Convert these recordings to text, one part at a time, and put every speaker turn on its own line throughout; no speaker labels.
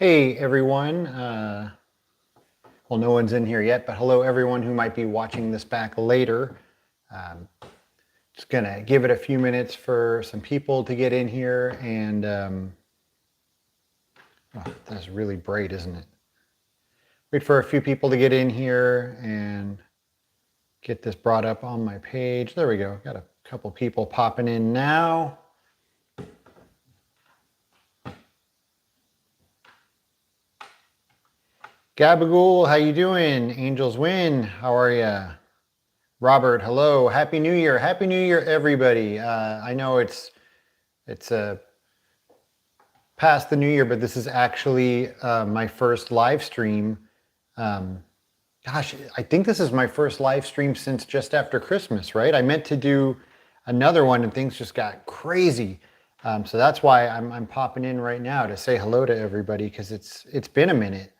Hey everyone. Well, no one's in here yet, but hello everyone who might be watching this back later. Um, just gonna give it a few minutes for some people to get in here, and oh, that's really bright, isn't it? Wait for a few people to get in here and get this brought up on my page. There we go. Got a couple people popping in now. Gabagool, how you doing? Angels win. How are you? Robert, hello. Happy New Year. Happy New Year, everybody. I know it's past the New Year, but this is actually my first live stream. Um, Gosh, I think this is my first live stream since just after Christmas, right? I meant to do another one, and things just got crazy. So that's why I'm popping in right now to say hello to everybody because it's been a minute.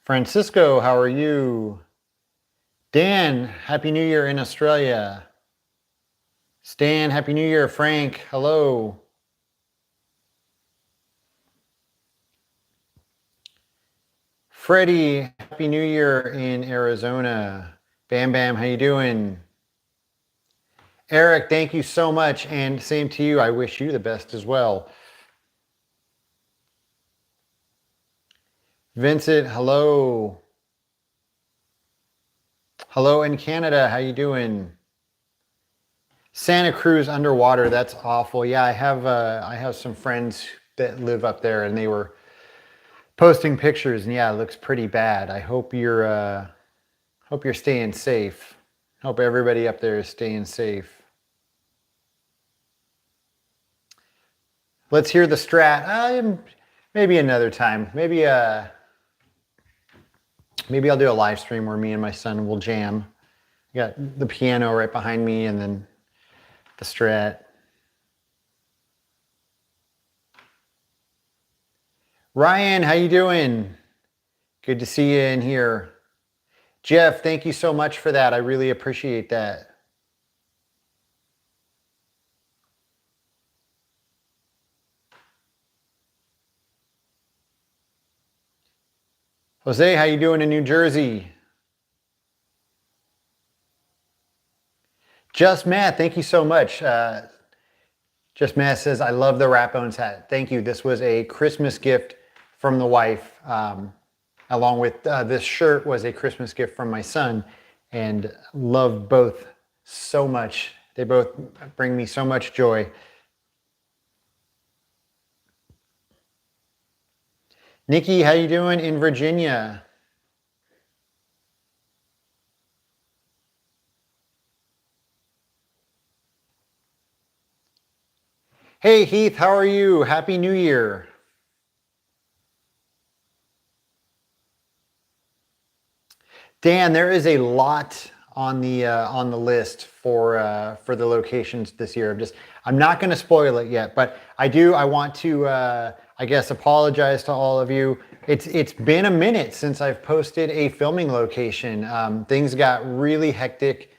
Francisco, how are you? Dan, Happy New Year in Australia. Stan, Happy New Year. Frank, hello. Freddie, Happy New Year in Arizona. Bam Bam, how you doing? Eric, thank you so much, and same to you. I wish you the best as well. Vincent, hello. Hello in Canada, how you doing? Santa Cruz underwater, that's awful. Yeah, I have some friends that live up there, and they were posting pictures, and yeah, it looks pretty bad. I hope you're staying safe. Hope everybody up there is staying safe. Let's hear the strat. Maybe another time. Maybe I'll do a live stream where me and my son will jam. I got the piano right behind me, and then the strat. Ryan, how you doing? Good to see you in here. Jeff, thank you so much for that. I really appreciate that. Jose, how you doing in New Jersey? Just Matt, thank you so much. Just Matt says, I love the Rat Bones hat. Thank you. This was a Christmas gift from the wife. Along with this shirt was a Christmas gift from my son, and love both so much. They both bring me so much joy. Nikki, how you doing in Virginia? Hey Heath, how are you? Happy New Year. Dan, there is a lot on the list for the locations this year. I'm not going to spoil it yet, but I want to I guess apologize to all of you. It's been a minute since I've posted a filming location. Things got really hectic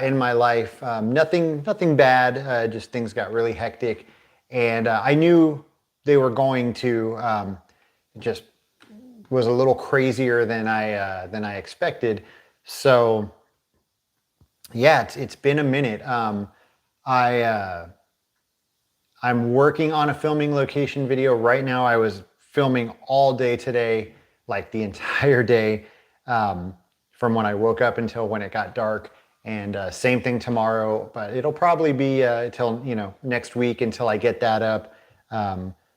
in my life. Nothing bad. Just things got really hectic, and I knew they were going to just was a little crazier than I expected. So yeah, it's been a minute. I I'm working on a filming location video right now. I was filming all day today, like the entire day, from when I woke up until when it got dark. And same thing tomorrow, but it'll probably be until next week until I get that up.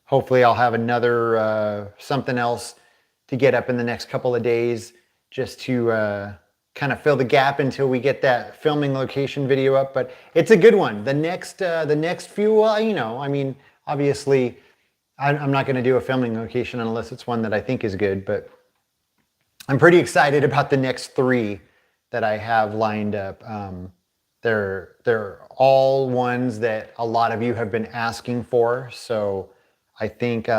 Hopefully, I'll have another something else to get up in the next couple of days, just to kind of fill the gap until we get that filming location video up. But it's a good one. The next few, well, I mean, obviously, I'm not going to do a filming location unless it's one that I think is good. But I'm pretty excited about the next three that I have lined up. They're all ones that a lot of you have been asking for. So I think,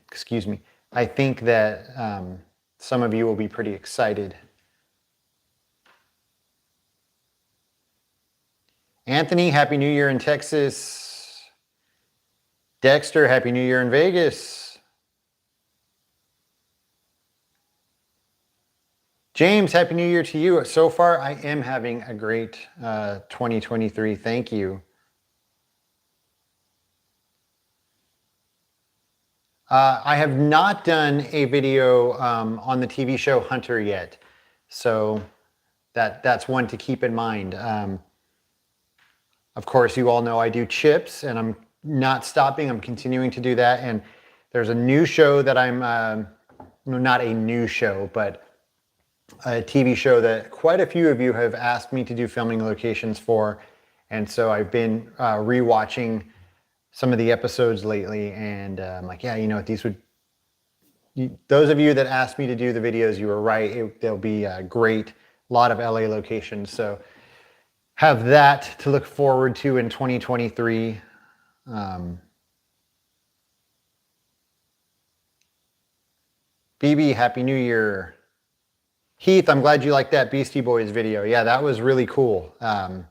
excuse me, I think that some of you will be pretty excited. Anthony, Happy New Year in Texas. Dexter, Happy New Year in Vegas. James, Happy New Year to you. So far, I am having a great 2023. Thank you. I have not done a video on the TV show Hunter yet. So that's one to keep in mind. Of course, you all know I do chips, and I'm not stopping. I'm continuing to do that. And there's a new show that I'm, not a new show, but a TV show that quite a few of you have asked me to do filming locations for. And so I've been rewatching some of the episodes lately, and I'm like, yeah, you know what, those of you that asked me to do the videos, you were right. They'll be a great lot of LA locations. So have that to look forward to in 2023. BB, Happy New Year. Heath, I'm glad you liked that Beastie Boys video. Yeah, that was really cool. I'm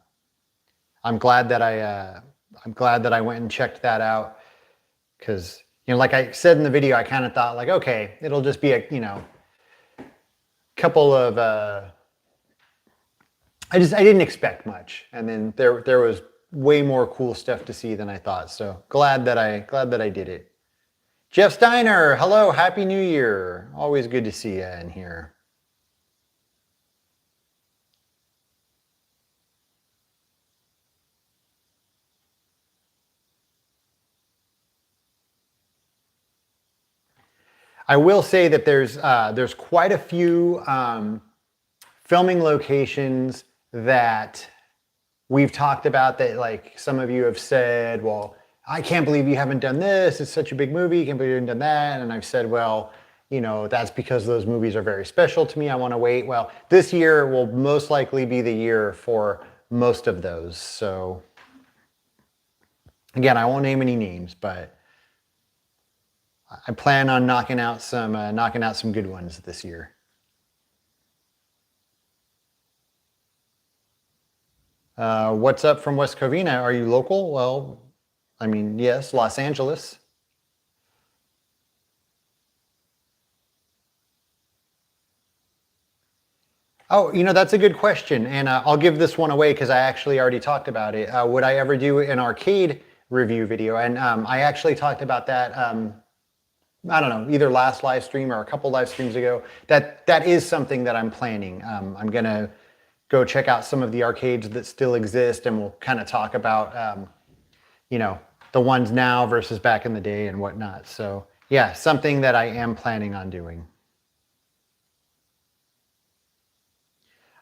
glad that I went and checked that out, because, you know, like I said in the video, I kind of thought like, okay, it'll just be a, you know, couple of I didn't expect much, and then there was way more cool stuff to see than I thought. So glad that I did it. Jeff Steiner, hello, Happy New Year. Always good to see you in here. I will say that there's quite a few filming locations that we've talked about that, like, some of you have said, well, I can't believe you haven't done this. It's such a big movie. Can't believe you haven't done that. And I've said, well, you know, that's because those movies are very special to me. I want to wait. Well, this year will most likely be the year for most of those. So again, I won't name any names, but I plan on knocking out some good ones this year. What's up from West Covina? Are you local? Well, I mean, yes, Los Angeles. Oh, you know, that's a good question. And I'll give this one away because I actually already talked about it. Would I ever do an arcade review video? And I actually talked about that, I don't know, either last live stream or a couple live streams ago. That is something that I'm planning. I'm going to go check out some of the arcades that still exist, and we'll kind of talk about, you know, the ones now versus back in the day and whatnot. So yeah, something that I am planning on doing.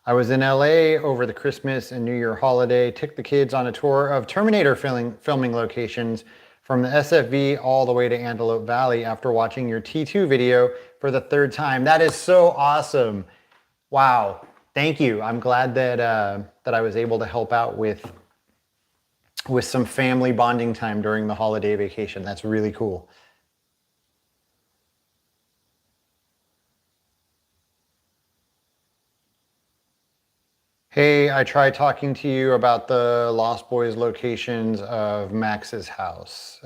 I was in LA over the Christmas and New Year holiday, took the kids on a tour of Terminator filming locations from the SFV all the way to Antelope Valley after watching your T2 video for the third time. That is so awesome. Wow. Thank you. I'm glad that I was able to help out with some family bonding time during the holiday vacation. That's really cool. Hey, I tried talking to you about the Lost Boys locations of Max's house.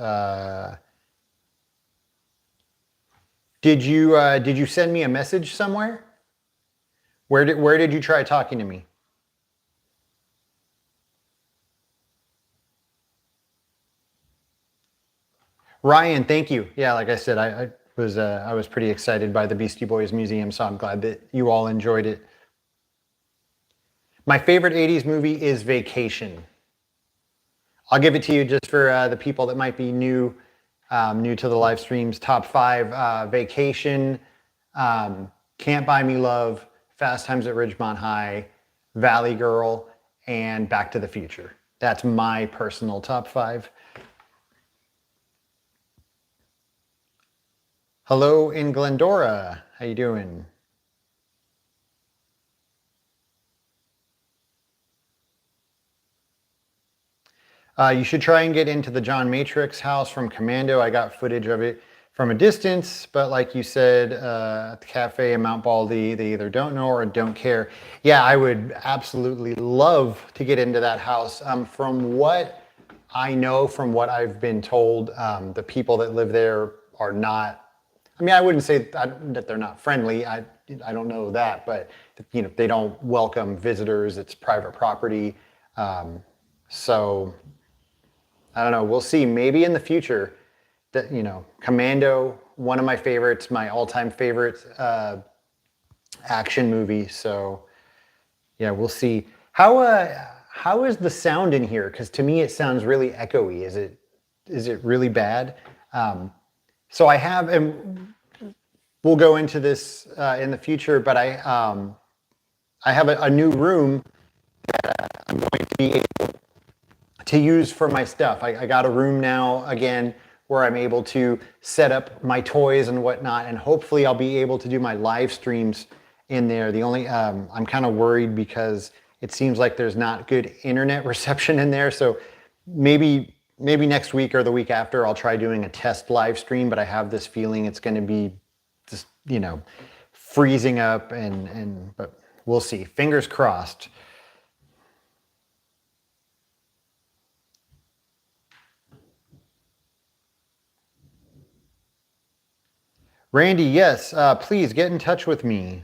Did you send me a message somewhere? Where did you try talking to me? Ryan, thank you. Yeah, like I said, I was pretty excited by the Beastie Boys Museum, so I'm glad that you all enjoyed it. My favorite 80s movie is Vacation. I'll give it to you just for the people that might be new to the live streams. Top 5: Vacation, Can't Buy Me Love, Fast Times at Ridgemont High, Valley Girl, and Back to the Future. That's my personal top 5. Hello in Glendora. How you doing? You should try and get into the John Matrix house from Commando. I got footage of it from a distance, but like you said, at the cafe in Mount Baldy, they either don't know or don't care. Yeah, I would absolutely love to get into that house. From what I know from what I've been told, the people that live there are not. I mean, I wouldn't say that they're not friendly. I don't know that, but they don't welcome visitors. It's private property, so I don't know. We'll see. Maybe in the future, that Commando, one of my favorites, my all-time favorite action movie. So yeah, we'll see. How is the sound in here? Because to me, it sounds really echoey. Is it really bad? So I have, and we'll go into this in the future, but I have a new room I'm going to be able to use for my stuff. I got a room now again where I'm able to set up my toys and whatnot, and hopefully I'll be able to do my live streams in there. The only I'm kind of worried because it seems like there's not good internet reception in there. So maybe next week or the week after I'll try doing a test live stream, but I have this feeling it's going to be just freezing up but we'll see. Fingers crossed. Randy, yes, please get in touch with me.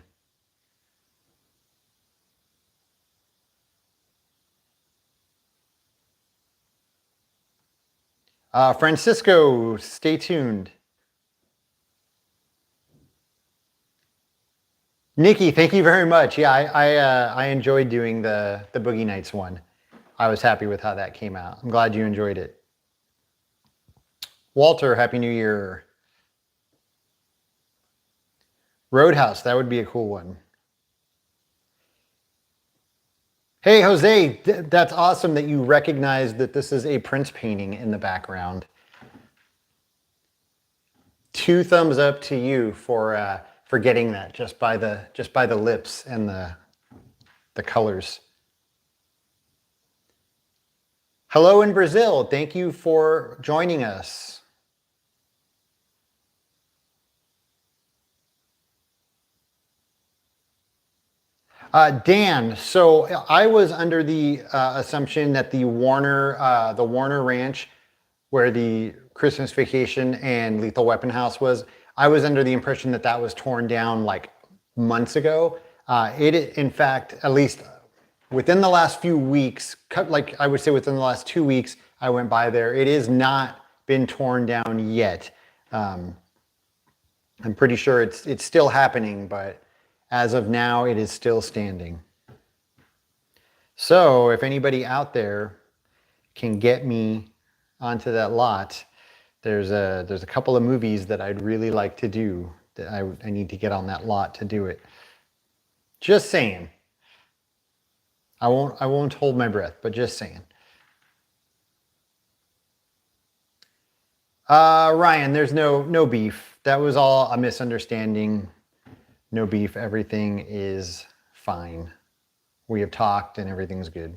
Francisco, stay tuned. Nikki, thank you very much. Yeah, I enjoyed doing the Boogie Nights one. I was happy with how that came out. I'm glad you enjoyed it. Walter, Happy New Year. Roadhouse, that would be a cool one. Hey, Jose, that's awesome that you recognize that this is a Prince painting in the background. 2 thumbs up to you for getting that just by the lips and the colors. Hello in Brazil. Thank you for joining us. Dan, so I was under the assumption that the Warner Ranch, where the Christmas Vacation and Lethal Weapon house was, I was under the impression that that was torn down like months ago. In fact, at least within the last few weeks, like I would say within the last 2 weeks, I went by there. It is not been torn down yet. I'm pretty sure it's still happening, but as of now, it is still standing. So if anybody out there can get me onto that lot, there's a couple of movies that I'd really like to do that I need to get on that lot to do it. Just saying. I won't hold my breath, but just saying. Ryan, there's no beef. That was all a misunderstanding. No beef. Everything is fine. We have talked and everything's good.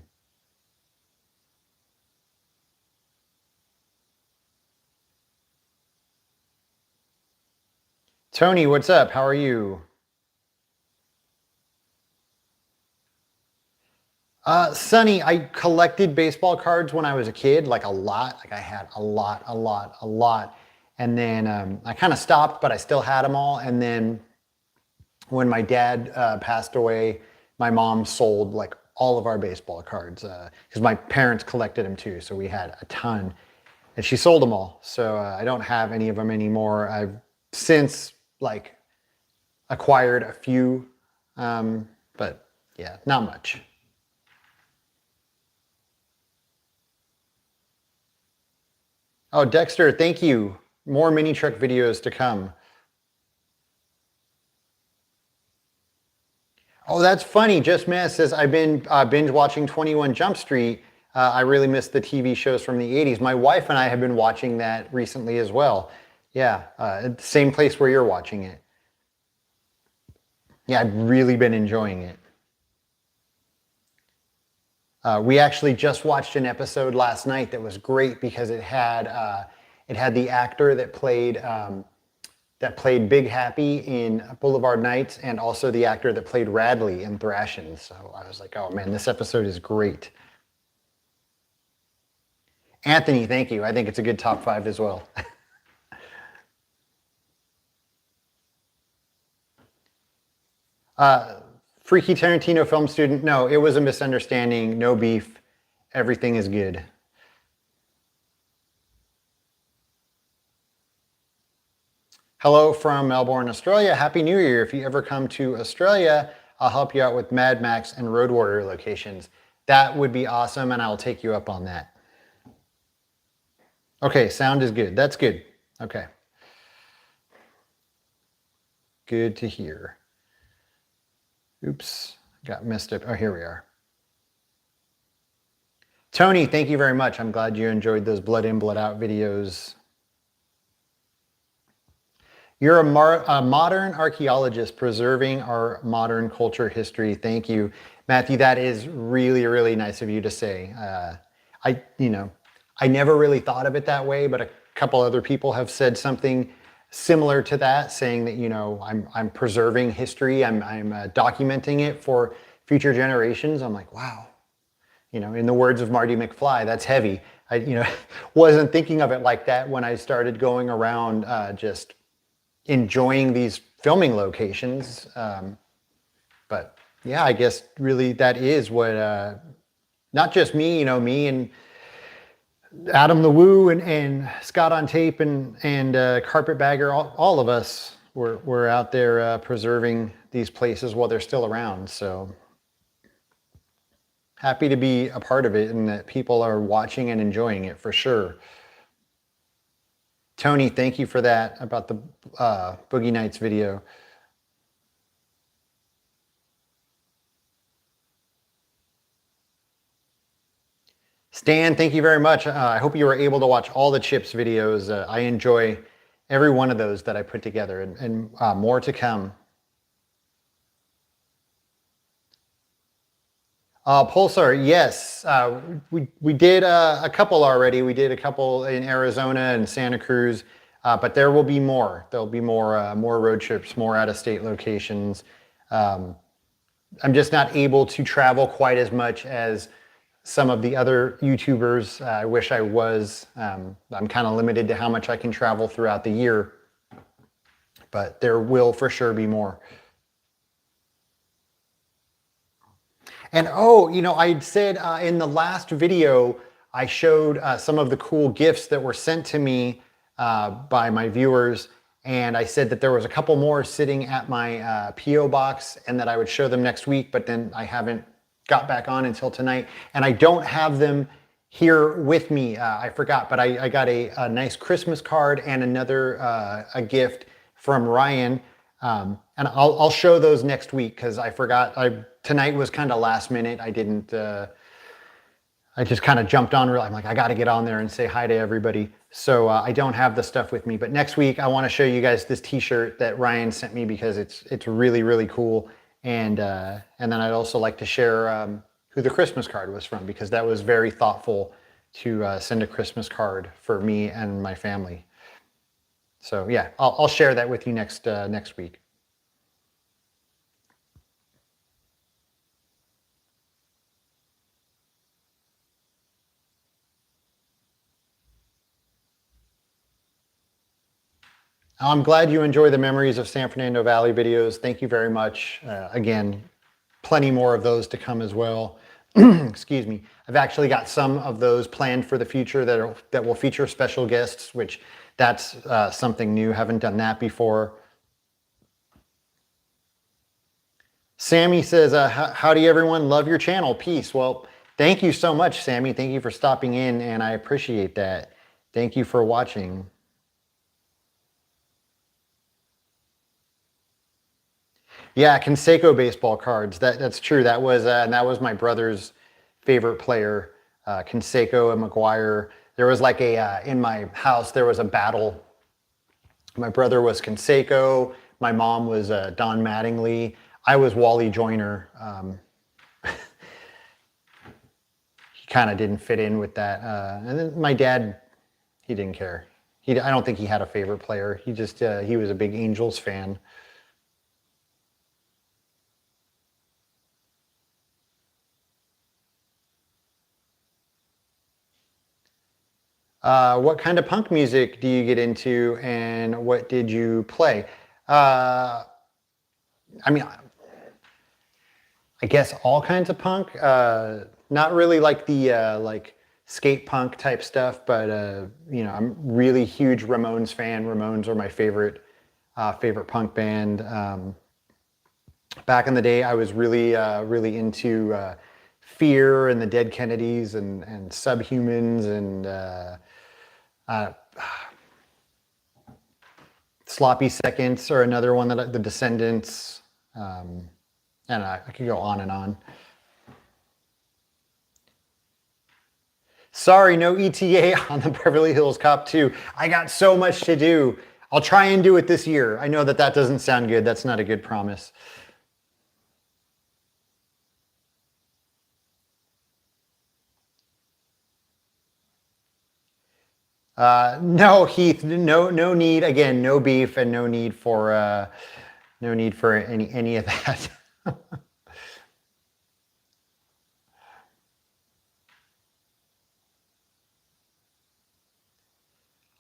Tony, what's up? How are you? Sonny, I collected baseball cards when I was a kid, like a lot. Like I had a lot. And then I kind of stopped, but I still had them all. And then when my dad passed away, my mom sold like all of our baseball cards because my parents collected them too. So we had a ton, and she sold them all. So I don't have any of them anymore. I've since like acquired a few, but yeah, not much. Oh, Dexter, thank you. More mini truck videos to come. Oh, that's funny. Just Mass says, I've been binge watching 21 Jump Street. I really miss the TV shows from the 80s. My wife and I have been watching that recently as well. Yeah, same place where you're watching it. Yeah, I've really been enjoying it. We actually just watched an episode last night that was great because it had the actor that played Big Happy in Boulevard Nights and also the actor that played Radley in Thrashing. So I was like, oh man, this episode is great. Anthony, thank you. I think it's a good top 5 as well. Freaky Tarantino film student. No, it was a misunderstanding. No beef. Everything is good. Hello from Melbourne, Australia. Happy New Year. If you ever come to Australia, I'll help you out with Mad Max and Road Warrior locations. That would be awesome, and I'll take you up on that. Okay, sound is good. That's good. Okay. Good to hear. Oops, got messed up. Oh, here we are. Tony, thank you very much. I'm glad you enjoyed those blood in, blood out videos. You're a modern archaeologist preserving our modern culture history. Thank you, Matthew. That is really, really nice of you to say. I never really thought of it that way, but a couple other people have said something similar to that, saying that I'm preserving history. I'm documenting it for future generations. I'm like, wow. In the words of Marty McFly, that's heavy. I wasn't thinking of it like that when I started going around just enjoying these filming locations. But yeah, I guess really that is what, not just me, me and Adam the Woo and Scott on Tape and Carpetbagger, all of us were out there preserving these places while they're still around. So happy to be a part of it and that people are watching and enjoying it for sure. Tony, thank you for that about the Boogie Nights video. Stan, thank you very much. I hope you were able to watch all the Chips videos. I enjoy every one of those that I put together and more to come. Pulsar, yes. We did a couple already. We did a couple in Arizona and Santa Cruz, but there will be more. There'll be more road trips, more out-of-state locations. I'm just not able to travel quite as much as some of the other YouTubers. I wish I was. I'm kind of limited to how much I can travel throughout the year, but there will for sure be more. And I said in the last video, I showed some of the cool gifts that were sent to me by my viewers. And I said that there was a couple more sitting at my P.O. box and that I would show them next week, but then I haven't got back on until tonight. And I don't have them here with me. I forgot, but I got a nice Christmas card and another a gift from Ryan. And I'll show those next week because I forgot. Tonight was kind of last minute. I didn't. I just kind of jumped on. I'm like, I got to get on there and say hi to everybody. So I don't have the stuff with me. But next week, I want to show you guys this T-shirt that Ryan sent me because it's really, really cool. And then I'd also like to share who the Christmas card was from because that was very thoughtful to send a Christmas card for me and my family. So yeah, I'll share that with you next week. I'm glad you enjoy the Memories of San Fernando Valley videos. Thank you very much. Again, plenty more of those to come as well. Excuse me. I've actually got some of those planned for the future that will feature special guests, which that's something new. Haven't done that before. Sammy says, howdy everyone, love your channel, peace. Well, thank you so much, Sammy. Thank you for stopping in, and I appreciate that. Thank you for watching. Yeah, Canseco baseball cards. That's true. That was my brother's favorite player, Canseco and McGuire. There was like in my house, there was a battle. My brother was Canseco. My mom was Don Mattingly. I was Wally Joyner. He kind of didn't fit in with that. And then my dad, he didn't care. I don't think he had a favorite player. He just he was a big Angels fan. What kind of punk music do you get into, and what did you play? Uh, I mean, I guess all kinds of punk. Not really like the like skate punk type stuff, but I'm really huge Ramones fan. Ramones are my favorite punk band. Back in the day, I was really into Fear and the Dead Kennedys and Subhumans and uh, Sloppy Seconds or another one that the Descendants. Um, and I could go on and on. Sorry, no ETA on the Beverly Hills Cop 2. I got so much to do. I'll try and do it this year. I know that that doesn't sound good. That's not a good promise. No, Heath, no need. Again, no beef and no need for any of that.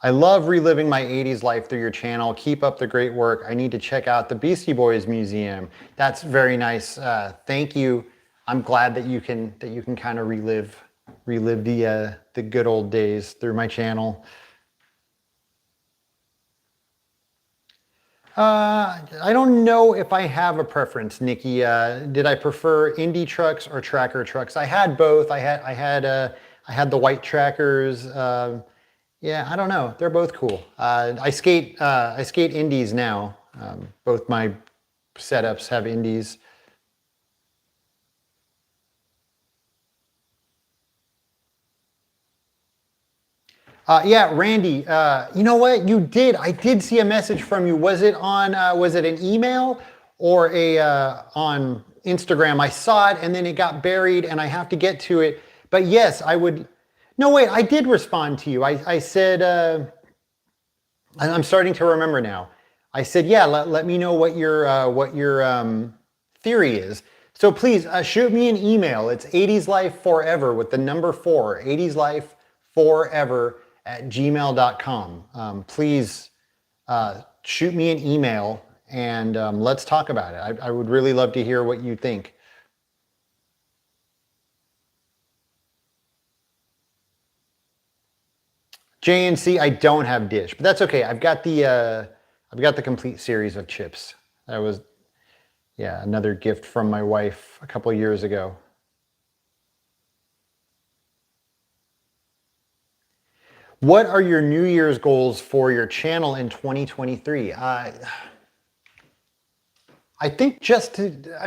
I love reliving my 80s life through your channel. Keep up the great work. I need to check out the Beastie Boys Museum. That's very nice. Thank you. I'm glad that you can kind of relive the good old days through my channel. I don't know if I have a preference, Nikki. Did I prefer Indy trucks or tracker trucks? I had both. I had the white trackers. Yeah, I don't know. They're both cool. I skate indies now. Both my setups have indies. Yeah, Randy. You know what? You did. I did see a message from you. Was it on? Was it an email or a on Instagram? I saw it and then it got buried, and I have to get to it. But yes, I would. No, wait. I did respond to you. I said. I'm starting to remember now. I said, yeah. Let me know what your theory is. So please shoot me an email. It's 80s Life Forever with the number 4. 80s Life Forever at gmail.com. Please shoot me an email and let's talk about it. I would really love to hear what you think. JNC, I don't have Dish, but that's okay. I've got the complete series of chips. That was, yeah, another gift from my wife a couple years ago. What are your New Year's goals for your channel in 2023? I think just to, I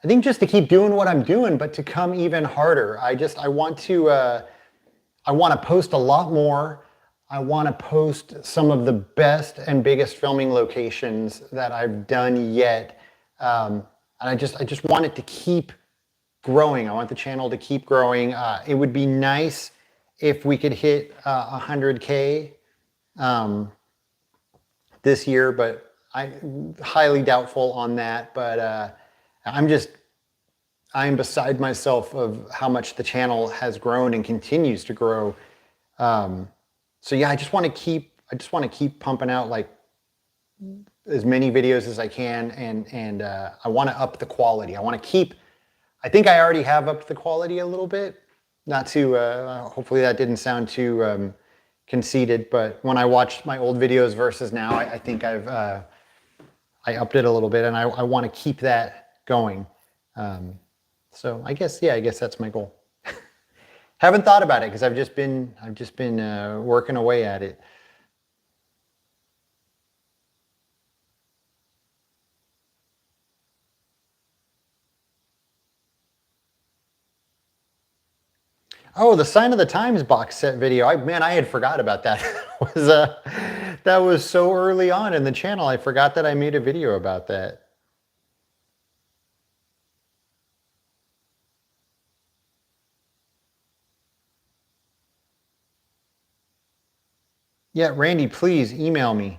think just to keep doing what I'm doing, but to come even harder. I want to post a lot more. I want to post some of the best and biggest filming locations that I've done yet. And I just want it to keep growing. I want the channel to keep growing. It would be nice if we could hit 100K this year, but I'm highly doubtful on that. But I'm beside myself of how much the channel has grown and continues to grow. So yeah, I just want to keep pumping out like as many videos as I can, and I want to up the quality. I want to keep. I think I already have upped the quality a little bit. Not too. Hopefully that didn't sound too conceited, but when I watched my old videos versus now, I think I upped it a little bit, and I want to keep that going. So I guess yeah, I guess that's my goal. Haven't thought about it because I've just been working away at it. Oh, the Sign of the Times box set video. Man, I had forgot about that. That was so early on in the channel. I forgot that I made a video about that. Yeah, Randy, please email me.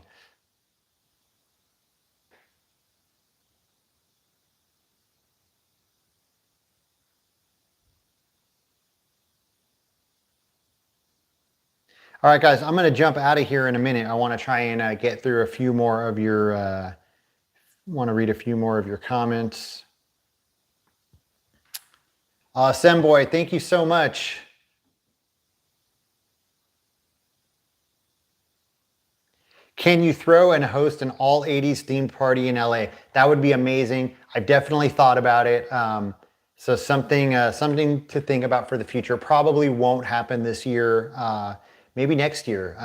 All right, guys, I'm going to jump out of here in a minute. I want to try and get through a few more of your, want to read a few more of your comments. Semboy, thank you so much. Can you throw and host an all 80s themed party in LA? That would be amazing. I've definitely thought about it. So something to think about for the future. Probably won't happen this year. Maybe next year.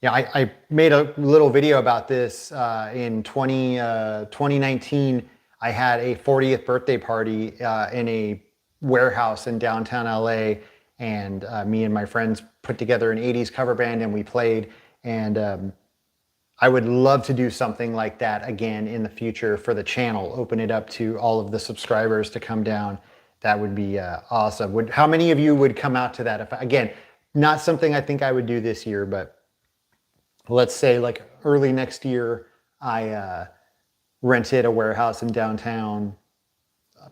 Yeah, I made a little video about this in 2019. I had a 40th birthday party in a warehouse in downtown LA, and me and my friends put together an 80s cover band and we played. And I would love to do something like that again in the future for the channel. Open it up to all of the subscribers to come down. That would be awesome. How many of you would come out to that? Again, not something I think I would do this year, but let's say like early next year, I rented a warehouse in downtown,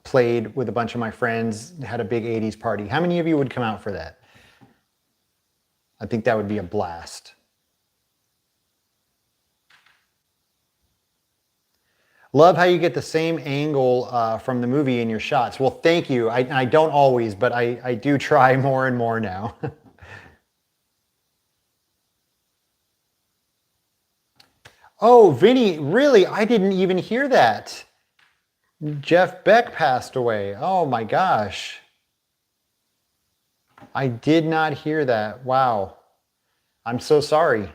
played with a bunch of my friends, had a big 80s party. How many of you would come out for that? I think that would be a blast. Love how you get the same angle from the movie in your shots. Well, thank you. I don't always, but I do try more and more now. Oh, Vinny, really? I didn't even hear that. Jeff Beck passed away. Oh my gosh. I did not hear that. Wow. I'm so sorry.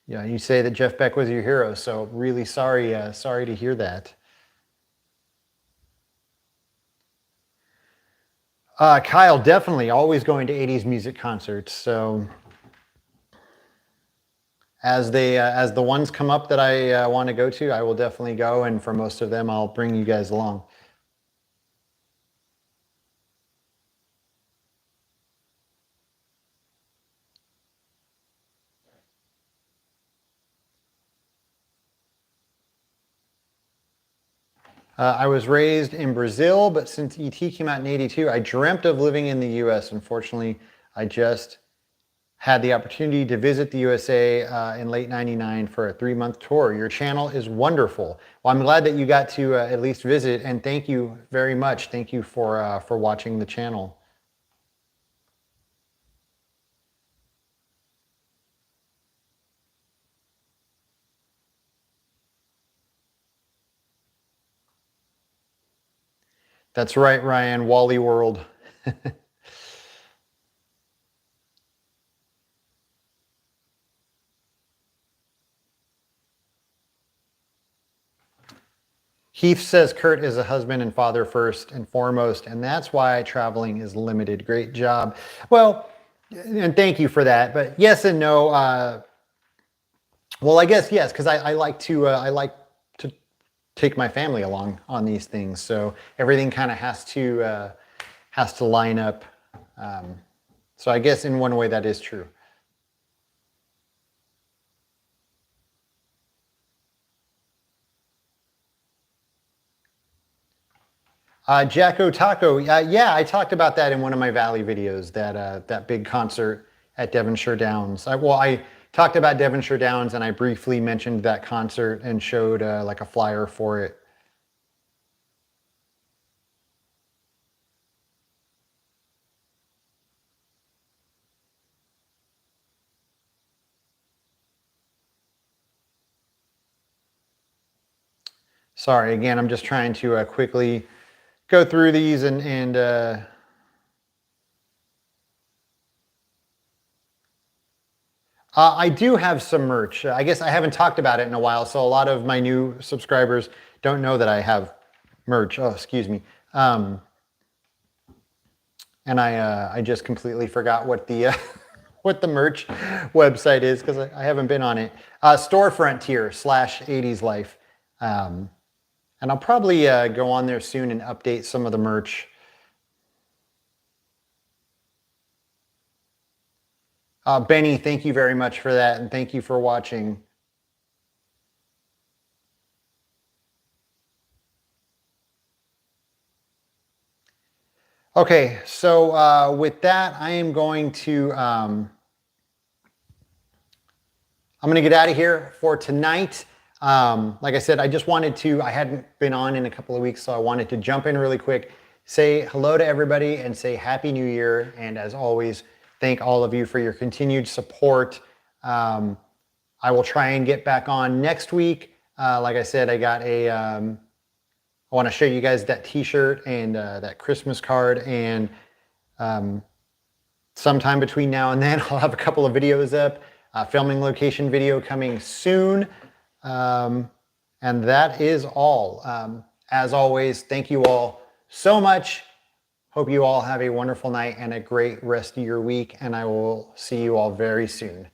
Yeah, you say that Jeff Beck was your hero, so really sorry, sorry to hear that. Kyle, definitely always going to 80s music concerts. So as the ones come up that I want to go to, I will definitely go, and for most of them, I'll bring you guys along. I was raised in Brazil, but since ET came out in '82, I dreamt of living in the US. Unfortunately, I just had the opportunity to visit the USA in late '99 for a 3-month tour. Your channel is wonderful. Well, I'm glad that you got to at least visit, and thank you very much. Thank you for watching the channel. That's right, Ryan. Wally World. Heath says Kurt is a husband and father first and foremost, and that's why traveling is limited. Great job. Well, and thank you for that. But yes and no. Well, I guess yes, because I like to take my family along on these things. So everything kind of has to line up. So I guess in one way that is true. Jacko Taco, yeah, I talked about that in one of my Valley videos. That big concert at Devonshire Downs. I talked about Devonshire Downs, and I briefly mentioned that concert and showed like a flyer for it. Sorry, again, I'm just trying to quickly go through these and I do have some merch. I guess I haven't talked about it in a while, so a lot of my new subscribers don't know that I have merch. Oh, excuse me. And I just completely forgot what the what the merch website is because I haven't been on it. Storefront tier /80s life. And I'll probably go on there soon and update some of the merch. Benny, thank you very much for that, and thank you for watching. Okay, so with that, I am going to I'm going to get out of here for tonight. Like I said, I hadn't been on in a couple of weeks, so I wanted to jump in really quick, say hello to everybody and say Happy New Year. And as always, thank all of you for your continued support. I will try and get back on next week. Like I said, I want to show you guys that t-shirt and that Christmas card, and sometime between now and then I'll have a couple of videos up, filming location video coming soon, and that is all. As always, thank you all so much. Hope you all have a wonderful night and a great rest of your week, and I will see you all very soon.